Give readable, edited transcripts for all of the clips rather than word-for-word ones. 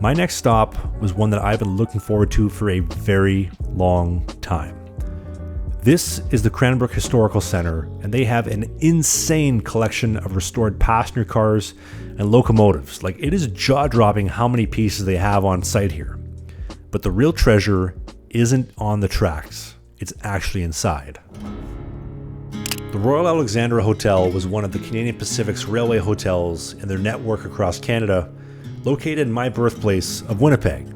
My next stop was one that I've been looking forward to for a very long time. This is the Cranbrook Historical Center, and they have an insane collection of restored passenger cars and locomotives. Like, it is jaw-dropping how many pieces they have on site here. But the real treasure isn't on the tracks, it's actually inside. The Royal Alexandra Hotel was one of the Canadian Pacific's railway hotels in their network across Canada, located in my birthplace of Winnipeg.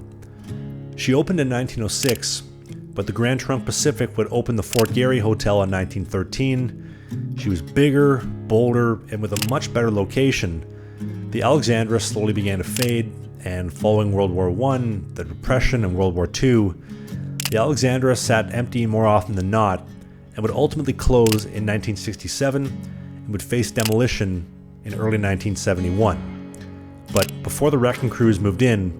She opened in 1906, but the Grand Trunk Pacific would open the Fort Garry Hotel in 1913. She was bigger, bolder, and with a much better location. The Alexandra slowly began to fade, and following World War I, the Depression, and World War II, the Alexandra sat empty more often than not, and would ultimately close in 1967 and would face demolition in early 1971. But before the wrecking crews moved in,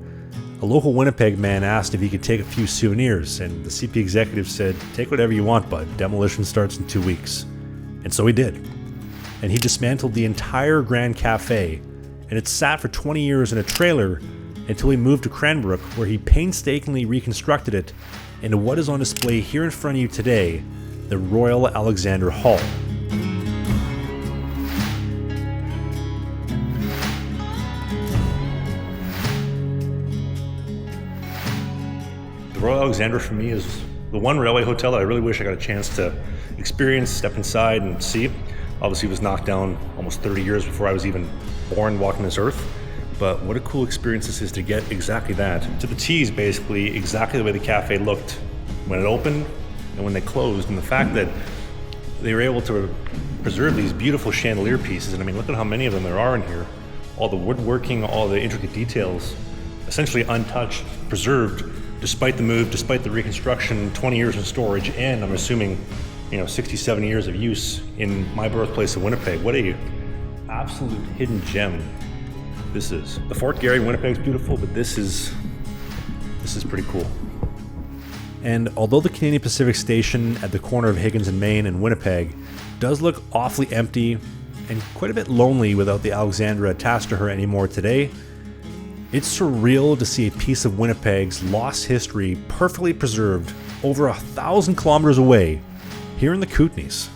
a local Winnipeg man asked if he could take a few souvenirs, and the CP executive said, "Take whatever you want, bud. Demolition starts in 2 weeks." And so he did. And he dismantled the entire Grand Cafe, and it sat for 20 years in a trailer until he moved to Cranbrook, where he painstakingly reconstructed it into what is on display here in front of you today, the Royal Alexandra Hall. The Royal Alexandra for me is the one railway hotel that I really wish I got a chance to experience, step inside and see. Obviously it was knocked down almost 30 years before I was even born walking this earth. But what a cool experience this is to get exactly that. To the T's, basically, exactly the way the cafe looked when it opened and when they closed. And the fact that they were able to preserve these beautiful chandelier pieces. And I mean, look at how many of them there are in here. All the woodworking, all the intricate details, essentially untouched, preserved, despite the move, despite the reconstruction, 20 years in storage, and I'm assuming, 60, 70 years of use in my birthplace of Winnipeg. What a absolute hidden gem this is. The Fort Garry in Winnipeg is beautiful, but this is pretty cool. And although the Canadian Pacific Station at the corner of Higgins and Main in Winnipeg does look awfully empty and quite a bit lonely without the Alexandra attached to her anymore today, it's surreal to see a piece of Winnipeg's lost history perfectly preserved over 1,000 kilometers away here in the Kootenays.